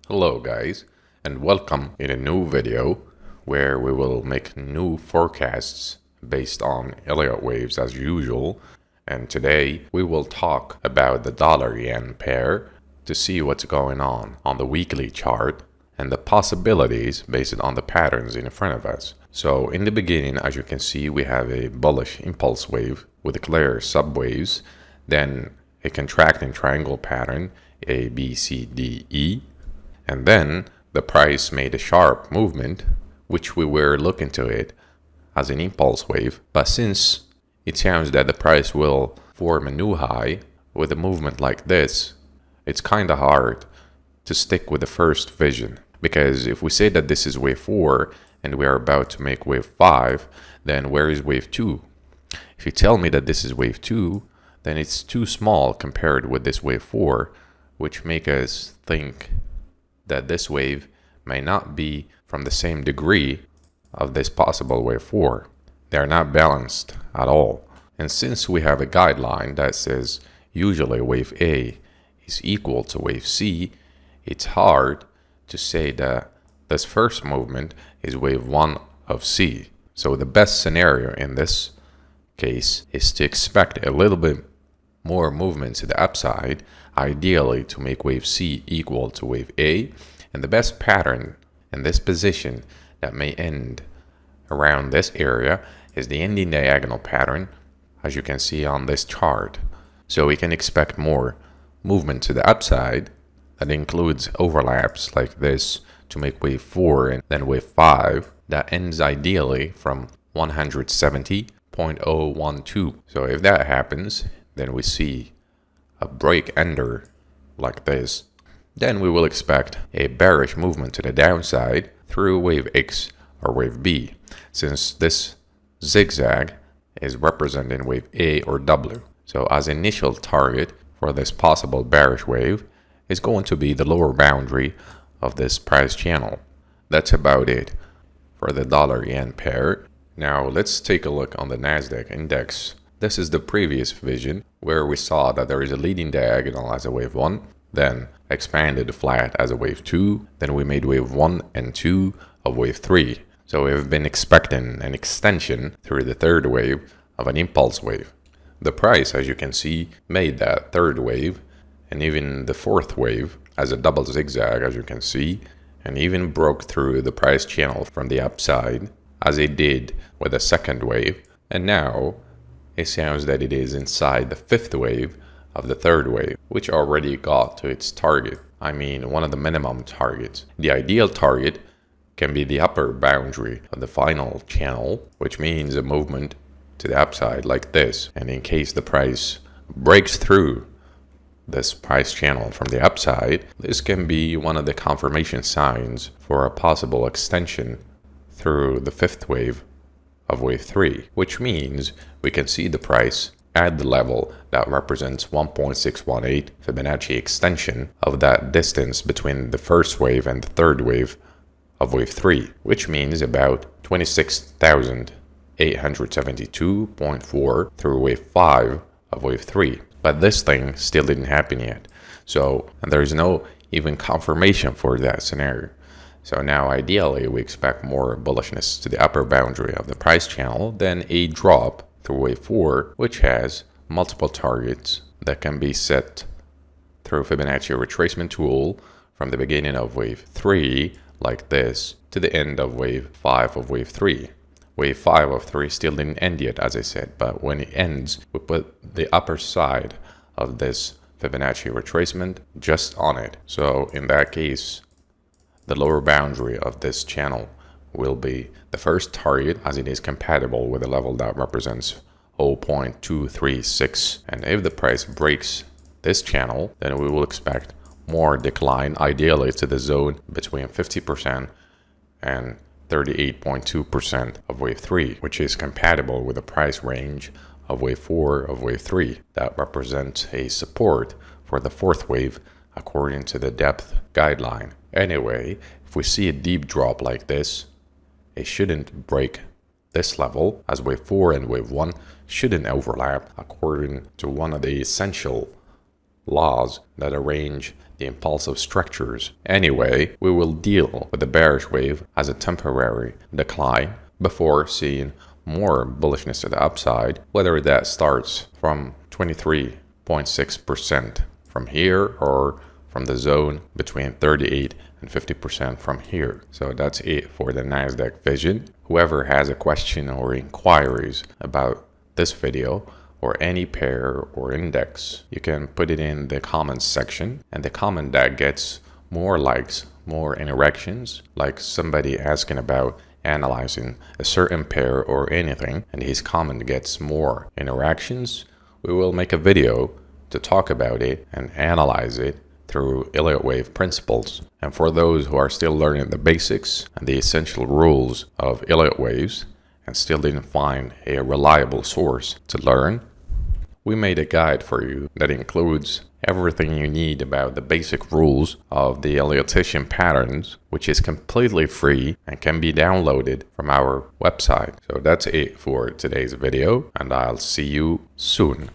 Hello guys, and welcome in a new video where we will make new forecasts based on Elliott waves as usual. And today we will talk about the dollar-yen pair to see what's going on the weekly chart and the possibilities based on the patterns in front of us. So in the beginning, as you can see, we have a bullish impulse wave with clear subwaves, then a contracting triangle pattern A, B, C, D, E. And then the price made a sharp movement, which we were looking to it as an impulse wave. But since it sounds that the price will form a new high with a movement like this, it's kind of hard to stick with the first vision. Because if we say that this is wave 4 and we are about to make wave 5, then where is wave 2? If you tell me that this is wave 2, then it's too small compared with this wave 4, which make us think that this wave may not be from the same degree of this possible wave 4. They are not balanced at all. And since we have a guideline that says usually wave A is equal to wave C, it's hard to say that this first movement is wave 1 of C. So the best scenario in this case is to expect a little bit more movement to the upside, ideally to make wave C equal to wave A, and the best pattern in this position that may end around this area is the ending diagonal pattern, as you can see on this chart. So we can expect more movement to the upside that includes overlaps like this to make wave 4 and then wave 5 that ends ideally from 170.012. So if that happens, then we see a break ender like this, then we will expect a bearish movement to the downside through wave X or wave B, since this zigzag is representing wave A or W. So as initial target for this possible bearish wave is going to be the lower boundary of this price channel. That's about it for the dollar-yen pair. Now let's take a look on the Nasdaq index. This is the previous vision where we saw that there is a leading diagonal as a wave 1, then expanded flat as a wave 2, then we made wave 1 and 2 of wave 3. So we've been expecting an extension through the third wave of an impulse wave. The price, as you can see, made that third wave and even the fourth wave as a double zigzag, as you can see, and even broke through the price channel from the upside as it did with the second wave. And now it sounds that it is inside the fifth wave of the third wave, which already got to its target. I mean, one of the minimum targets. The ideal target can be the upper boundary of the final channel, which means a movement to the upside like this. And in case the price breaks through this price channel from the upside, this can be one of the confirmation signs for a possible extension through the fifth wave of wave 3, which means we can see the price at the level that represents 1.618 Fibonacci extension of that distance between the first wave and the third wave of wave 3, which means about 26,872.4 through wave 5 of wave 3. But this thing still didn't happen yet. So there is no even confirmation for that scenario. So now ideally we expect more bullishness to the upper boundary of the price channel than a drop through wave 4, which has multiple targets that can be set through Fibonacci retracement tool from the beginning of wave 3 like this to the end of wave 5 of wave 3. Wave 5 of 3 still didn't end yet, as I said, but when it ends, we put the upper side of this Fibonacci retracement just on it. So in that case, the lower boundary of this channel will be the first target, as it is compatible with a level that represents 0.236. And if the price breaks this channel, then we will expect more decline, ideally to the zone between 50% and 38.2% of wave 3, which is compatible with the price range of wave 4 of wave 3 that represents a support for the fourth wave according to the depth guideline. Anyway, if we see a deep drop like this, it shouldn't break this level, as wave 4 and wave 1 shouldn't overlap according to one of the essential laws that arrange the impulsive structures. Anyway, we will deal with the bearish wave as a temporary decline before seeing more bullishness to the upside, whether that starts from 23.6% from here or from the zone between 38 and 50% from here. So that's it for the Nasdaq vision. Whoever has a question or inquiries about this video or any pair or index, you can put it in the comments section, and the comment that gets more likes, more interactions, like somebody asking about analyzing a certain pair or anything, and his comment gets more interactions, we will make a video to talk about it and analyze it through Elliott wave principles. And for those who are still learning the basics and the essential rules of Elliott waves and still didn't find a reliable source to learn, we made a guide for you that includes everything you need about the basic rules of the Elliottician patterns, which is completely free and can be downloaded from our website. So that's it for today's video, and I'll see you soon.